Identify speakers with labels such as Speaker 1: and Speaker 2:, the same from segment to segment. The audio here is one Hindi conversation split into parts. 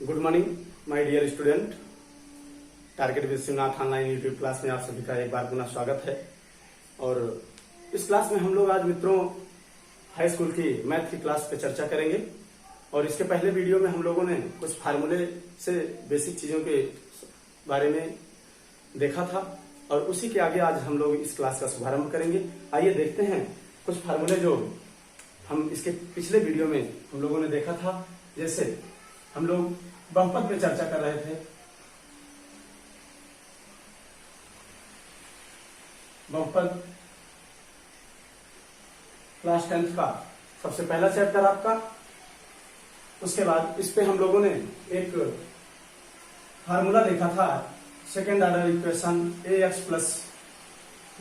Speaker 1: Good morning my dear student. Target with Shivnath online YouTube class में आप सभी का एक बार पुनः स्वागत है। और इस क्लास में हम लोग आज मित्रों हाई स्कूल की मैथ की क्लास पे चर्चा करेंगे। और इसके पहले वीडियो में हम लोगों ने कुछ फार्मूले से बेसिक चीजों के बारे में देखा था और उसी के आगे आज हम लोग इस क्लास का शुभारंभ करेंगे। आइए देखते हैं कुछ फार्मूले जो हम इसके पिछले वीडियो में हम लोगों ने देखा था। जैसे हम लोग बहुपद पे चर्चा कर रहे थे। बहुपद क्लास 10th का सबसे पहला चैप्टर आपका। उसके बाद इस पे हम लोगों ने एक फार्मूला देखा था, second order equation ax plus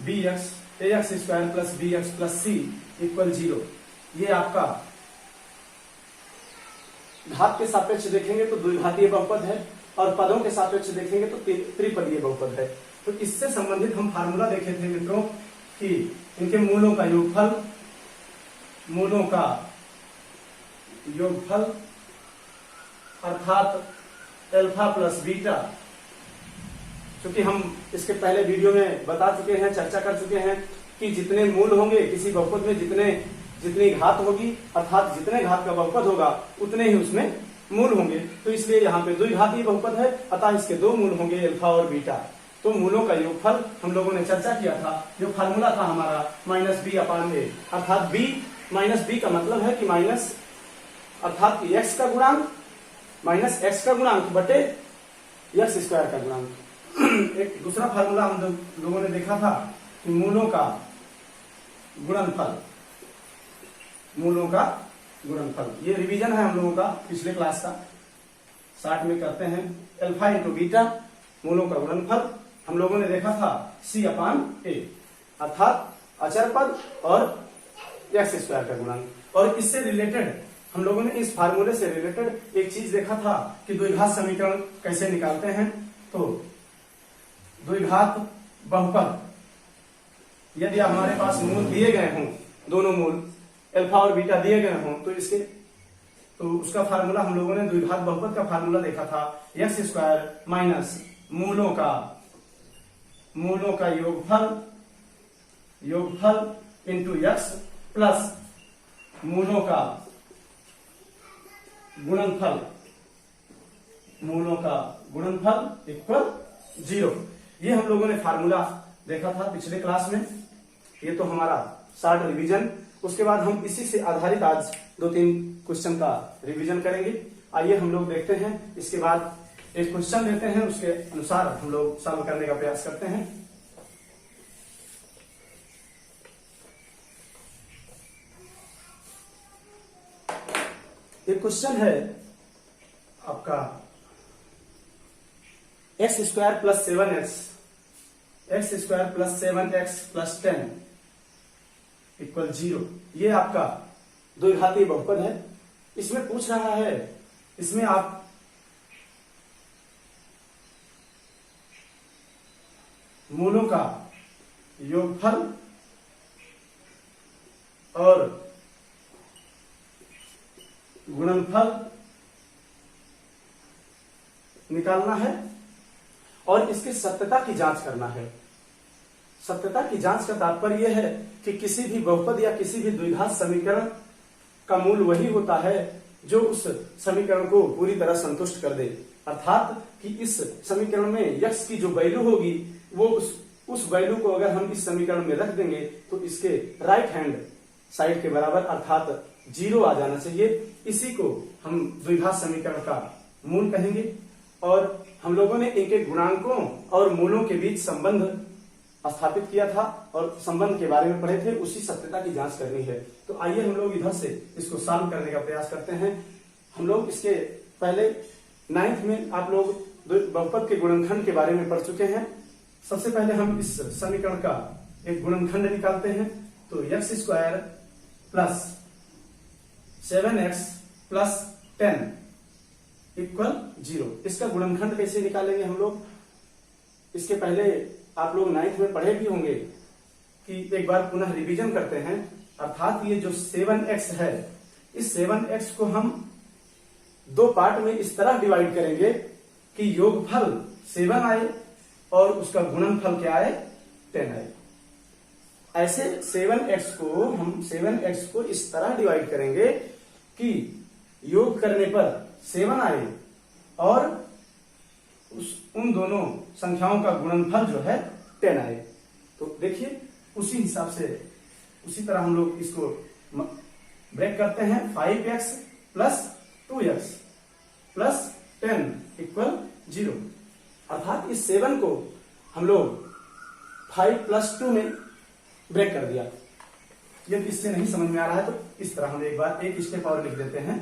Speaker 1: b x ax square plus b x plus c equal 0। ये आपका घात के सापेक्ष देखेंगे तो द्विघातीय बहुपद है और पदों के सापेक्ष देखेंगे तो त्रिपदीय बहुपद है। तो इससे संबंधित हम फार्मूला देखे थे मित्रों कि इनके मूलों का योगफल अर्थात अल्फा प्लस बीटा। क्योंकि हम इसके पहले वीडियो में बता चुके हैं, चर्चा कर चुके हैं कि जितने मूल होंगे किसी बहुपद में, जितनी घात होगी अर्थात जितने घात का बहुपद होगा उतने ही उसमें मूल होंगे। तो इसलिए यहाँ पे द्विघातीय बहुपद है, अतः इसके दो मूल होंगे अल्फा और बीटा। तो मूलों का योगफल हम लोगों ने चर्चा किया था। जो फार्मूला था हमारा -b/a, अर्थात b माइनस बी का मतलब है कि माइनस अर्थात x का गुणांक माइनस x का गुणांक बटे x स्क्वायर का गुणांक। एक दूसरा फार्मूला हम लोगों ने देखा था कि मूलों का गुणनफल। ये रिवीजन है हम लोगों का पिछले क्लास का, शॉर्ट में करते हैं। अल्फा इंटू बीटा मूलों का गुणनफल हम लोगों ने देखा था c/a, अर्थात अचर पद और x स्क्वायर का गुणांक। और इससे रिलेटेड हम लोगों ने इस फार्मूले से रिलेटेड एक चीज देखा था कि द्विघात समीकरण कैसे निकालते हैं। तो द्विघात बहुपद यदि हमारे पास मूल दिए गए हों, दोनों मूल अल्फा और बीटा दिए गए हों, तो उसका फार्मूला हम लोगों ने द्विघात बहुपद का फार्मूला देखा था x स्क्वायर माइनस मूलों का योगफल इंटू x प्लस मूलों का गुणनफल इक्वल 0। ये हम लोगों ने फार्मूला देखा था पिछले क्लास में। ये तो हमारा शॉर्ट रिवीजन। उसके बाद हम इसी से आधारित आज 2-3 क्वेश्चन का रिवीजन करेंगे। आइए हम लोग देखते हैं। इसके बाद एक क्वेश्चन देते हैं, उसके अनुसार हम लोग सॉल्व करने का प्रयास करते हैं। एक क्वेश्चन है आपका x square plus 7x plus 10 equal 0। ये आपका द्विघातीय बहुपद है। इसमें पूछ रहा है, इसमें आप मूलों का योगफल और गुणनफल निकालना है और इसकी सत्यता की जांच करना है। सत्यता की जांच का तात्पर्य यह है कि किसी भी बहुपद या किसी भी द्विघात समीकरण का मूल वही होता है जो उस समीकरण को पूरी तरह संतुष्ट कर दे। अर्थात कि इस समीकरण में x की जो वैल्यू होगी वो उस वैल्यू को अगर हम इस समीकरण में रख देंगे तो इसके राइट हैंड साइड के बराबर अर्थात 0 आ जाना चाहिए। इसी को हम द्विघात समीकरण का मूल कहेंगे। और हम लोगों ने इनके गुणांकों और मूलों के बीच संबंध स्थापित किया था और संबंध के बारे में पढ़े थे। उसी सत्यता की जांच करनी है। तो आइए हम लोग इधर से इसको सॉल्व करने का प्रयास करते हैं। हम लोग इसके पहले 9th में आप लोग बहुपद के गुणनखंड के बारे में पढ़ चुके हैं। सबसे पहले हम इस समीकरण का एक गुणनखंड निकालते हैं। तो x square plus 7x plus 10 equal 0। इसका गुणनखंड कैसे निकालेंगे हम लोग? इसके पहले आप लोग 9th में पढ़े भी होंगे कि एक बार पुनः रिवीजन करते हैं। अर्थात ये जो 7x है, इस 7x को हम दो पार्ट में इस तरह डिवाइड करेंगे कि योगफल 7 आए और उसका गुणनफल क्या आए 10 आए। ऐसे 7x को इस तरह डिवाइड करेंगे कि योग करने पर 7 आए और उन दोनों संख्याओं का गुणनफल जो है 10 आए। तो देखिए उसी हिसाब से उसी तरह हम लोग इसको ब्रेक करते हैं। 5x plus 2x plus 10 equal 0, अर्थात इस 7 को हम लोग 5 प्लस 2 में ब्रेक कर दिया। यदि इससे नहीं समझ में आ रहा है तो इस तरह हम एक बार एक स्टेप और लिख देते हैं।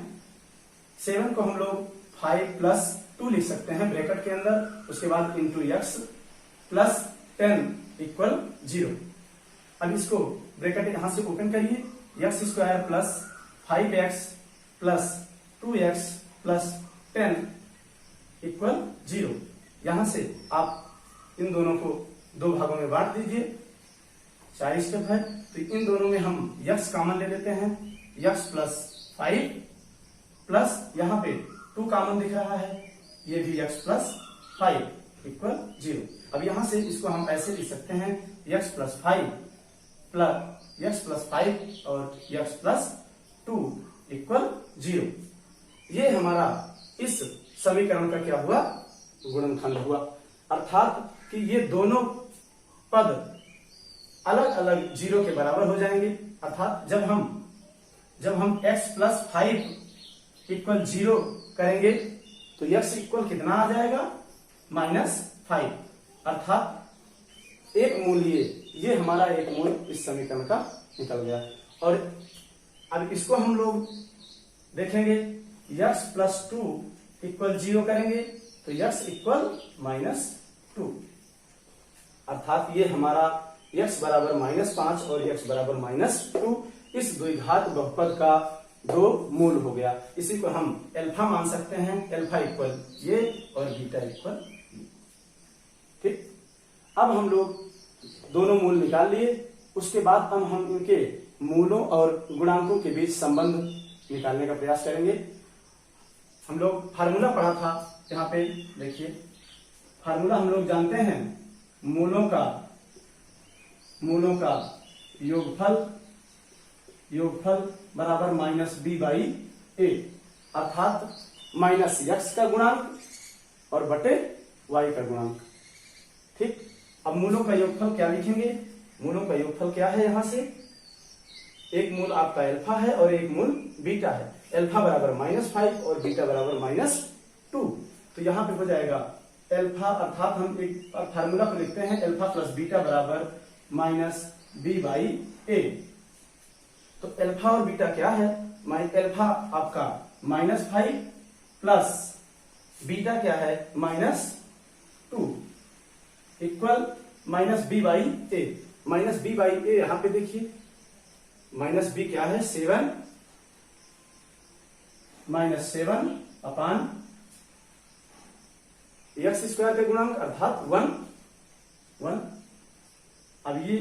Speaker 1: 7 को हम लोग 5 प्लस 2 लिख सकते हैं ब्रैकेट के अंदर, उसके बाद इंटू x प्लस 10 इक्वल 0। अब इसको ब्रैकेट यहां से ओपन करिए, x square plus 5x plus 2x plus 10 equal 0। यहां से आप इन दोनों को दो भागों में बांट दीजिए। 4 स्टेप है तो इन दोनों में हम x कॉमन ले लेते हैं, x प्लस 5 प्लस यहाँ पे 2 कॉमन दिख रहा है, ये भी x प्लस 5 इक्वल 0। अब यहां से इसको हम ऐसे लिख सकते हैं x प्लस 5 और x प्लस 2 इक्वल 0। ये हमारा इस समीकरण का क्या हुआ गुणनखंड हुआ, अर्थात कि ये दोनों पद अलग अलग 0 के बराबर हो जाएंगे। अर्थात जब हम x प्लस 5 इक्वल 0 करेंगे तो x इक्वल कितना आ जाएगा -5, अर्थात एक मूल ये हमारा एक मूल इस समीकरण का निकल गया। और अब इसको हम लोग देखेंगे, x प्लस 2 इक्वल 0 करेंगे तो x इक्वल -2, अर्थात ये हमारा x बराबर -5 और x बराबर -2 इस द्विघात बहुपद का दो मूल हो गया। इसी को हम अल्फा मान सकते हैं, अल्फा इक्वल ये और बीटा इक्वल ये। ठीक, अब हम लोग दोनों मूल निकाल लिए। उसके बाद अब हम इनके मूलों और गुणांकों के बीच संबंध निकालने का प्रयास करेंगे। हम लोग फार्मूला पढ़ा था, यहाँ पे देखिए फार्मूला हम लोग जानते हैं, मूलों का योगफल बराबर -b/a, अर्थात -x का गुणांक और बटे y का गुणांक। ठीक, अब मूलों का योगफल क्या लिखेंगे, मूलों का योगफल क्या है, यहां से एक मूल आपका अल्फा है और एक मूल बीटा है। अल्फा बराबर -5 और बीटा बराबर -2, तो यहाँ पे हो जाएगा अल्फा, अर्थात हम एक फार्मूला को लिखते हैं, अल्फा प्लस बीटा बराबर -b/a। तो अल्फा और बीटा क्या है, अल्फा आपका -5 प्लस बीटा क्या है -2 इक्वल -b/a। -b/a यहां पे देखिए, -b क्या है 7 अपान x स्क्वायर का गुणांक अर्थात 1। अब ये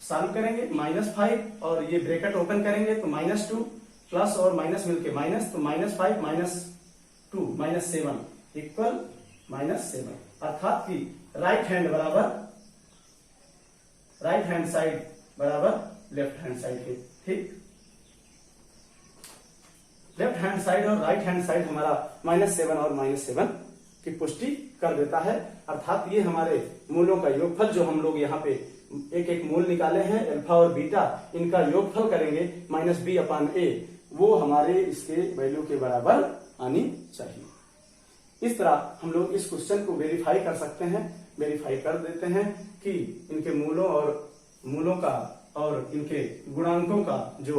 Speaker 1: सॉल्व करेंगे, -5 और ये ब्रैकेट ओपन करेंगे तो -2 प्लस और माइनस मिलके माइनस, तो -5 -2 -7 इक्वल -7, अर्थात कि राइट हैंड साइड बराबर लेफ्ट हैंड साइड के। ठीक, लेफ्ट हैंड साइड और राइट हैंड साइड हमारा -7 और -7 की पुष्टि कर देता है, अर्थात ये हमारे मूलों का योगफल जो हम लोग यहाँ पे एक एक मूल निकाले हैं, अल्फा और बीटा, इनका योगफल करेंगे -b/a, वो हमारे इसके वैल्यू के बराबर आनी चाहिए। इस तरह हम लोग इस क्वेश्चन को वेरीफाई कर सकते हैं, वेरीफाई कर देते हैं कि इनके मूलों का और इनके गुणांकों का जो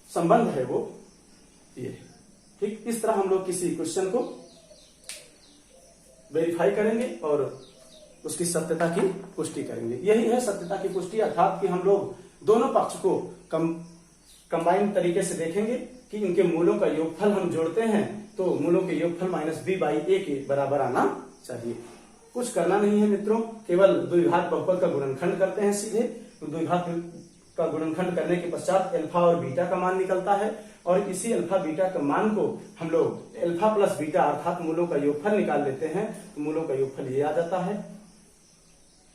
Speaker 1: संबंध है वो ये है। ठीक, इस तरह हम लोग किसी क्वेश्चन को वेरीफाई करेंगे और उसकी सत्यता की पुष्टि करेंगे। यही है सत्यता की पुष्टि, अर्थात कि हम लोग दोनों पक्ष को कंबाइन तरीके से देखेंगे कि इनके मूलों का योगफल हम जोड़ते हैं तो मूलों के योगफल -b/a के बराबर आना चाहिए। कुछ करना नहीं है मित्रों, केवल द्विघात बहुपद का गुणनखंड करते हैं सीधे। तो द्विघात का गुणनखंड करने के पश्चात अल्फा और बीटा का मान निकलता है और इसी अल्फा बीटा के मान को हम लोग अल्फा प्लस बीटा अर्थात मूलों का योगफल निकाल लेते हैं, तो मूलों का योगफल ये आ जाता है।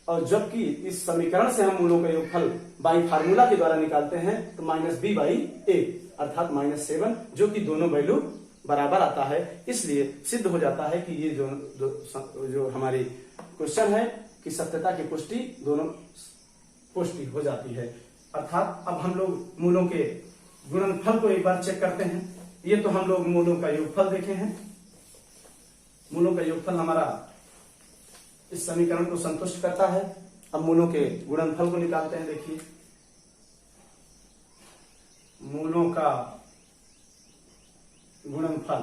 Speaker 1: और जबकि इस समीकरण से हम मूलों का योगफल बाई फार्मूला के द्वारा निकालते हैं तो -b/a अर्थात -7, जो कि दोनों वैल्यू बराबर आता है। इसलिए सिद्ध हो जाता है कि ये जो हमारी क्वेश्चन है कि सत्यता की पुष्टि दोनों पुष्टि हो जाती है। अर्थात अब हम लोग मूलों के गुणनफल को एक बार चेक करते हैं। ये तो हम लोग मूलों का योगफल देखे हैं, मूलों का योगफल हमारा इस समीकरण को संतुष्ट करता है। अब मूलों के गुणनफल को निकालते हैं। देखिए मूलों का गुणनफल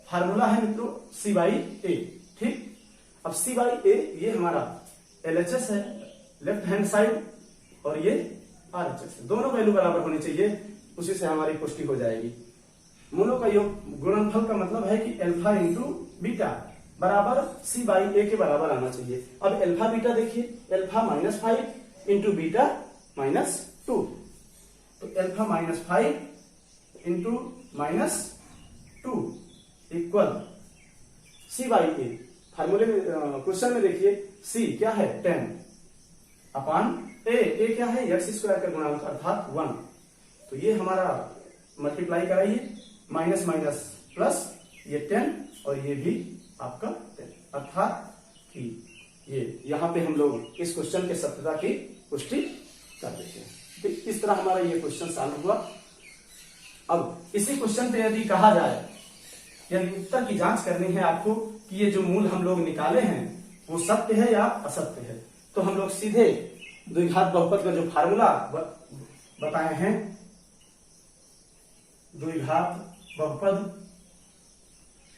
Speaker 1: फार्मूला है मित्रों c/a, ठीक। अब c/a ये हमारा LHS है लेफ्ट हैंड साइड और ये RHS है, दोनों वैल्यू बराबर होनी चाहिए, उसी से हमारी पुष्टि हो जाएगी। मूलों का योग गुणनफल का मतलब है कि अल्फा इंटू बीटा बराबर c/a के बराबर आना चाहिए। अब अल्फा बीटा देखिए, अल्फा -5 इंटू बीटा -2, तो अल्फा -5 इंटू -2 इक्वल c/a। फार्मूले में क्वेश्चन में देखिए c क्या है 10 अपान a क्या है x² का गुणांक अर्थात 1। तो ये हमारा मल्टीप्लाई कराइए, माइनस माइनस प्लस, ये 10 और ये भी आपका 10, अर्थात कि ये यहाँ पे हम लोग इस क्वेश्चन के सत्यता की पुष्टि कर देते हैं। तो इस तरह हमारा ये क्वेश्चन सॉल्व हुआ। अब इसी क्वेश्चन पे यदि कहा जाए, यदि उत्तर की जांच करनी है आपको कि ये जो मूल हम लोग निकाले हैं वो सत्य है या असत्य है, तो हम लोग सीधे द्विघात बहुपद का जो फार्मूला बताए हैं, द्विघात बहुपद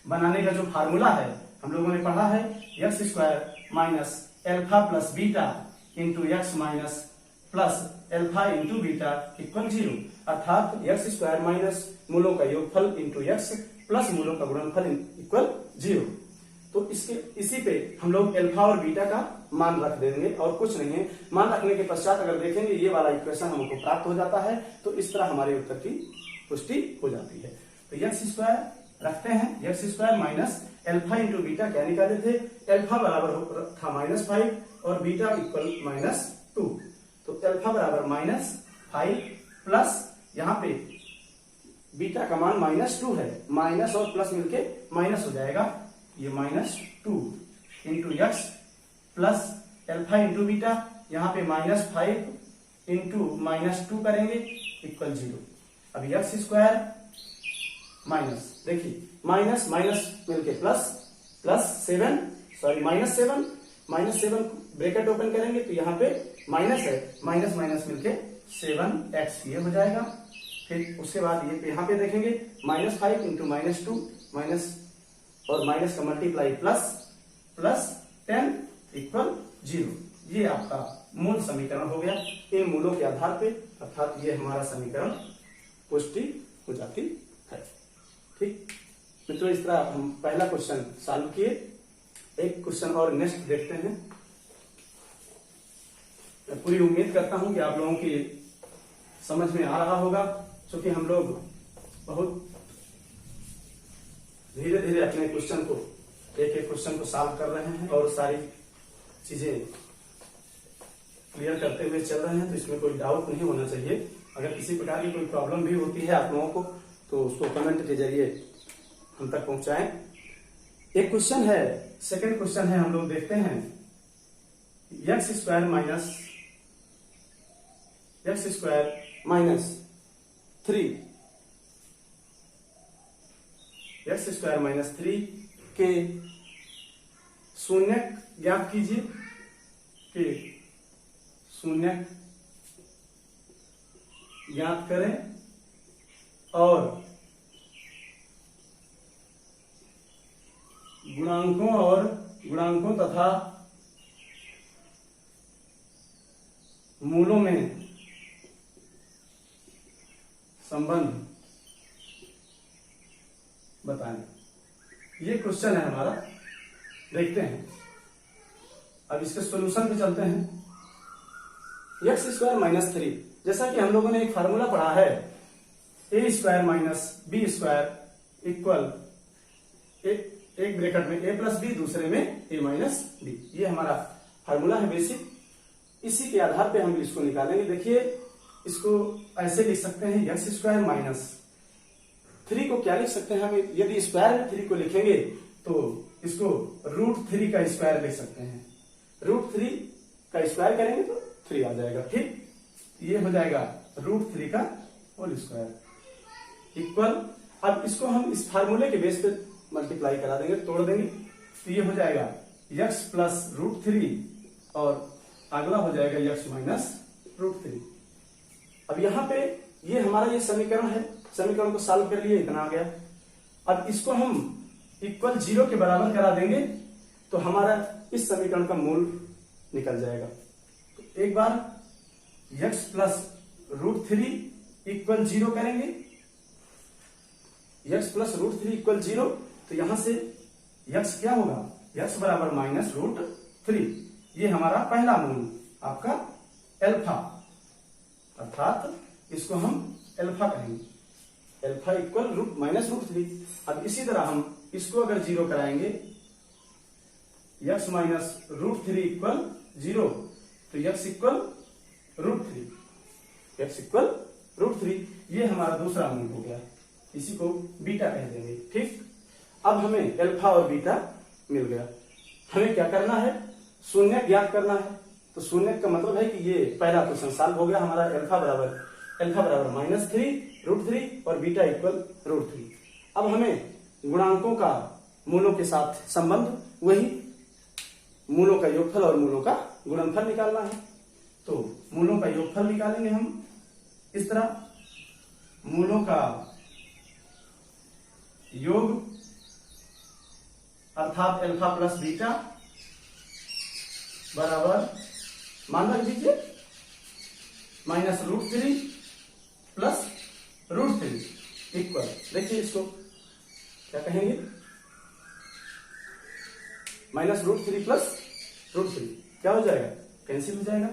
Speaker 1: बनाने का जो फार्मूला है हम लोगों ने पढ़ा है x² minus alpha plus beta into x minus plus alpha into beta equal 0, अर्थात x² माइनस मूलों का योगफल इंटू x प्लस मूलों का गुणनफल इक्वल 0। तो इसी पे हम लोग अल्फा और बीटा का मान रख देंगे और कुछ नहीं है। मान रखने के पश्चात अगर देखेंगे ये वाला इक्वेशन हमको प्राप्त हो जाता है, तो इस तरह हमारे उत्तर की पुष्टि हो जाती है। तो x² रखते हैं, x² minus alpha into beta क्या निकाले थे, अल्फा बराबर था -5 और बीटा इक्वल -2, तो अल्फा बराबर -5 प्लस यहाँ पे बीटा का मान -2 है, माइनस और प्लस मिलके माइनस हो जाएगा, ये -2 into x plus alpha into beta, यहाँ पे -5 इंटू -2 करेंगे इक्वल 0। अब x² माइनस, देखिए माइनस माइनस मिलके plus, plus 7 sorry -7 bracket open करेंगे तो यहाँ पे माइनस है, माइनस माइनस मिलके 7x ये हो जाएगा। फिर उसके बाद ये यहाँ पे देखेंगे -5 इंटू -2 माइनस और माइनस का मल्टीप्लाई प्लस 10 इक्वल 0। ये आपका मूल समीकरण हो गया। इन मूलों के आधार पे अर्थात ये हमारा समीकरण पुष्टि हो जाती है। ठीक मित्रों, इस तरह हम पहला क्वेश्चन सॉल्व किए। एक क्वेश्चन और नेक्स्ट देखते हैं। मैं पूरी उम्मीद करता हूं कि आप लोगों की समझ में आ रहा होगा, क्योंकि हम लोग बहुत धीरे धीरे अपने क्वेश्चन को एक क्वेश्चन को सॉल्व कर रहे हैं और सारी चीजें क्लियर करते हुए चल रहे हैं, तो इसमें कोई डाउट नहीं होना चाहिए। अगर किसी प्रकार की कोई प्रॉब्लम भी होती है आप लोगों को तो उसको कमेंट के जरिए हम तक पहुंचाएं। एक क्वेश्चन है, सेकंड क्वेश्चन है, हम लोग देखते हैं x² माइनस 3 x² माइनस 3 के शून्यक ज्ञात कीजिए, कि शून्यक ज्ञात करें और गुणांकों तथा मूलों में संबंध बताएं। ये क्वेश्चन है हमारा, देखते हैं। अब इसके सॉल्यूशन पे चलते हैं। x² माइनस 3 जैसा कि हम लोगों ने एक फार्मूला पढ़ा है, a square minus b square equal एक ब्रैकेट में ए प्लस बी, दूसरे में ए माइनस बी। ये हमारा फार्मूला है बेसिक। इसी के आधार पे हम इसको निकालेंगे। देखिए इसको ऐसे लिख सकते हैं, एक्स स्क्वायर माइनस 3 को क्या लिख सकते हैं हम, यदि स्क्वायर में 3 को लिखेंगे तो इसको √3 का स्क्वायर लिख सकते हैं। √3 का स्क्वायर करेंगे तो 3 आ जाएगा। ठीक, ये हो जाएगा √3 का होल स्क्वायर इक्वल, अब इसको हम इस फार्मूले के बेस पे मल्टीप्लाई करा देंगे, तोड़ देंगे, तो ये हो जाएगा x प्लस √3 और अगला हो जाएगा x माइनस √3। अब यहाँ पे ये हमारा ये समीकरण है, समीकरण को सॉल्व कर लिए, इतना आ गया। अब इसको हम इक्वल 0 के बराबर करा देंगे तो हमारा इस समीकरण का मूल निकल जाएगा। तो एक बार x प्लस √3 इक्वल 0 करेंगे, x प्लस √3 इक्वल 0, तो यहां से x क्या होगा, x बराबर माइनस √3। ये हमारा पहला मूल आपका एल्फा, अर्थात इसको हम एल्फा कहेंगे, एल्फा इक्वल माइनस √3। अब इसी तरह हम इसको अगर 0 कराएंगे, x माइनस √3 इक्वल 0, तो x इक्वल √3, x इक्वल √3। ये हमारा दूसरा मूल हो गया, इसी को बीटा कह देंगे। ठीक, अब हमें एल्फा और बीटा मिल गया। हमें क्या करना है, शून्य ज्ञात करना है। तो शून्य का मतलब है कि ये पहला क्वेश्चन सॉल्व हो गया हमारा। एल्फा बराबर माइनस 3 √3 और बीटा इक्वल √3। अब हमें गुणांकों का मूलों के साथ संबंध, वही मूलों का योगफल और मूलों का गुणनफल निकालना है। तो मूलों का योगफल निकालेंगे हम इस तरह, मूलों का योग अर्थात एल्फा प्लस बीटा बराबर, मान रख दीजिए, माइनस √3 प्लस √3 इक्वल, देखिए इसको क्या कहेंगे, माइनस √3 प्लस √3 क्या हो जाएगा, कैंसिल हो जाएगा,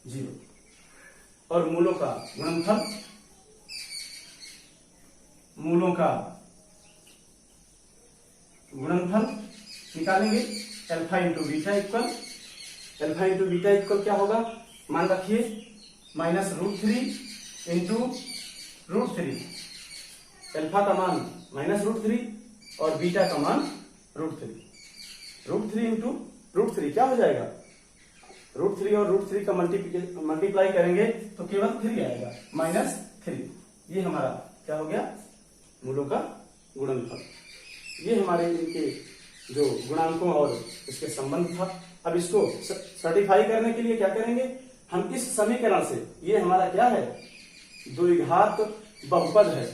Speaker 1: 0। और मूलों का गुणनफल, मूलों का गुणनफल निकालेंगे, alpha into beta equal, alpha into beta equal क्या होगा, मान रखिए माइनस √3 इंटू √3, एल्फा का मान माइनस √3 और बीटा का मान √3 इंटू √3 क्या हो जाएगा, √3 और √3 का मल्टीप्लाई करेंगे तो केवल 3 आएगा, -3। ये हमारा क्या हो गया, मूलों का गुणनफल। ये हमारे इनके जो गुणांकों और इसके संबंध था। अब इसको सर्टिफाई करने के लिए क्या करेंगे, हम इस समीकरण से, ये हमारा क्या है, द्विघात बहुपद है,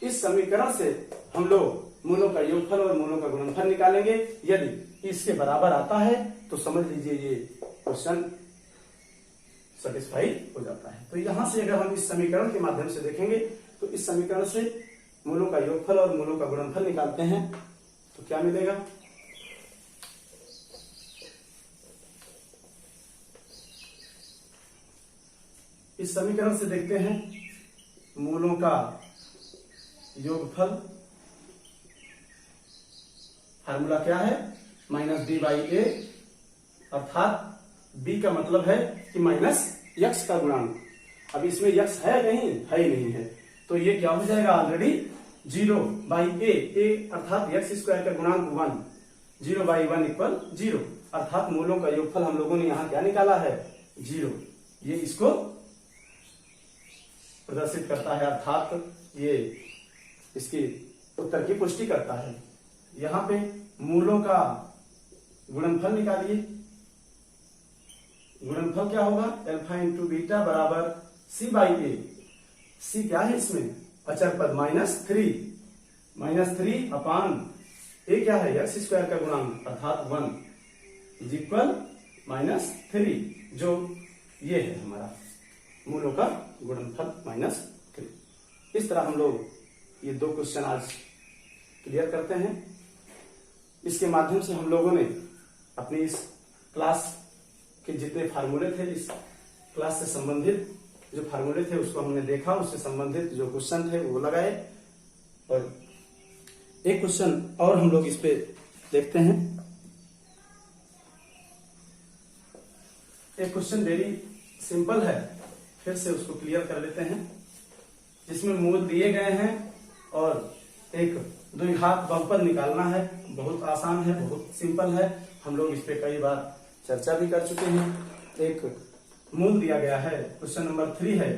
Speaker 1: इस समीकरण से हम लोग मूलों का योगफल और मूलों का गुणनफल निकालेंगे। यदि इसके बराबर आता है तो समझ लीजिए ये क्वेश्चन सेटिस्फाई हो जाता है। तो यहां से अगर हम इस समीकरण के माध्यम से देखेंगे तो इस समीकरण से मूलों का योगफल और मूलों का गुणनफल निकालते हैं तो क्या मिलेगा, इस समीकरण से देखते हैं मूलों का योगफल, फार्मूला क्या है, -b/a, अर्थात b का मतलब है कि माइनस x का गुणांक। अब इसमें x है नहीं, है ही नहीं है, तो ये क्या हो जाएगा, ऑलरेडी 0/a, अर्थात x स्क्वायर का गुणांक 1, 0/1 इक्वल 0, अर्थात मूलों का योगफल हम लोगों ने यहां क्या निकाला है, 0। ये इसको प्रदर्शित करता है, अर्थात ये इसकी उत्तर की पुष्टि करता है। यहां पे मूलों का गुणनफल निकालिए, गुणनफल क्या होगा, एल्फा इंटू बीटा बराबर c/a, c क्या है इसमें, अचर पद -3 अपान a क्या है, x स्क्वायर का गुणांक अर्थात 1 इज इक्वल -3, जो ये है हमारा मूलों का गुणनफल -3। इस तरह हम लोग ये 2 क्वेश्चन आज क्लियर करते हैं। इसके माध्यम से हम लोगों ने अपनी इस क्लास के जितने फार्मूले थे, इस क्लास से संबंधित जो फार्मूले थे उसको हमने देखा, उससे संबंधित जो क्वेश्चन थे वो लगाए। और एक क्वेश्चन और हम लोग इस पे देखते हैं। एक क्वेश्चन वेरी सिंपल है, फिर से उसको क्लियर कर लेते हैं, जिसमें मूल दिए गए हैं और एक द्विघात बहुपद निकालना है। बहुत आसान है, बहुत सिंपल है, हम लोग इस पे कई बार चर्चा भी कर चुके हैं। एक मूल दिया गया है, क्वेश्चन नंबर 3 है,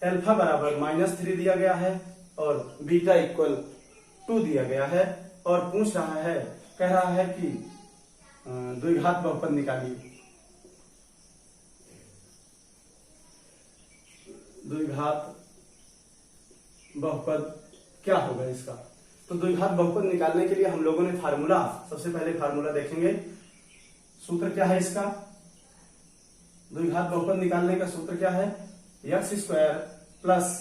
Speaker 1: अल्फा बराबर -3 दिया गया है और बीटा इक्वल 2 दिया गया है और पूछ रहा है, कह रहा है कि द्विघात बहुपद निकालिए। द्विघात बहुपद क्या होगा इसका? तो द्विघात बहुपद निकालने के लिए हम लोगों ने फार्मूला, सबसे पहले फार्मूला देखेंगे। सूत्र क्या है इसका? द्विघात बहुपद निकालने का सूत्र क्या है? x square plus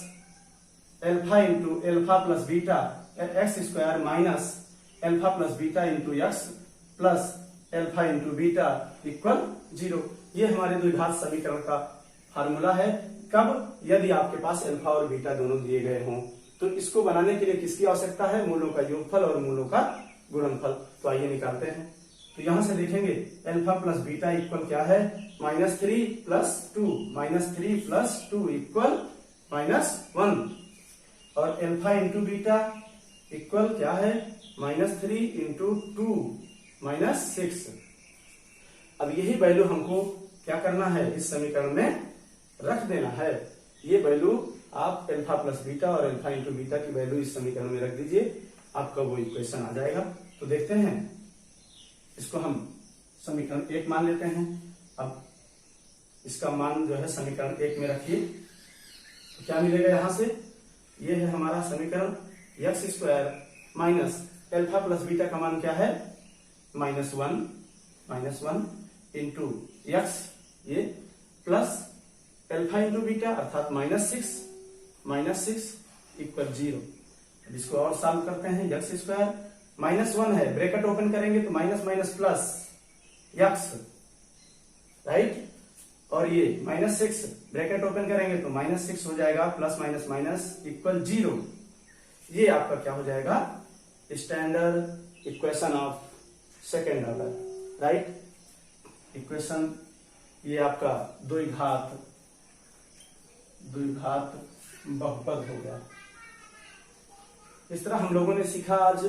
Speaker 1: alpha into alpha plus beta, x square minus alpha plus beta into x plus alpha into beta equal 0। ये हमारे द्विघात समीकरण का फार्मूला है। कब? यदि आपके पास एल्फा और बीटा दोनों दिए गए हों। तो इसको बनाने के लिए किसकी आवश्यकता है? मूलों का योगफल और मूलों का गुणनफल। तो आइए निकालते हैं। तो यहां से देखेंगे एल्फा प्लस बीटा इक्वल क्या है? -3 प्लस 2, -3 प्लस 2 इक्वल -1 और एल्फा इंटू बीटा इक्वल क्या है? -3 इंटू 2 -6। अब यही वैल्यू हमको क्या करना है? इस समीकरण में रख देना है। ये वैल्यू आप एल्फा प्लस बीटा और एल्फा इंटू बीटा की वैल्यू इस समीकरण में रख दीजिए, आपका वो इक्वेशन आ जाएगा। तो देखते हैं, इसको हम समीकरण 1 मान लेते हैं। अब इसका मान जो है समीकरण 1 में रखिए, तो क्या मिलेगा यहां से? ये है हमारा समीकरण, x square minus alpha plus beta का मान क्या है? -1 इंटू एक्स, ये प्लस एल्फा इंटू बीटा अर्थात -6 इक्वल 0। अब इसको और सॉल्व करते हैं। एक्स स्क्वायर -1 है, ब्रैकेट ओपन करेंगे तो minus minus plus x, right, और ये -6 ब्रैकेट ओपन करेंगे तो -6 हो जाएगा, प्लस माइनस माइनस इक्वल 0। ये आपका क्या हो जाएगा? Standard equation of second order, right equation. ये आपका द्विघात बहुपद हो गया। इस तरह हम लोगों ने सीखा आज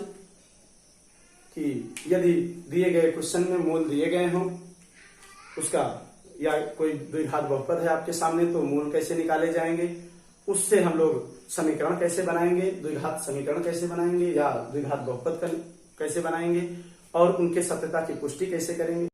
Speaker 1: कि यदि दिए गए क्वेश्चन में मूल दिए गए हों, उसका या कोई द्विघात बहुपद है आपके सामने, तो मूल कैसे निकाले जाएंगे, उससे हम लोग समीकरण कैसे बनाएंगे, द्विघात समीकरण कैसे बनाएंगे या द्विघात बहुपद कैसे बनाएंगे और उनके सत्यता की पुष्टि कैसे करेंगे।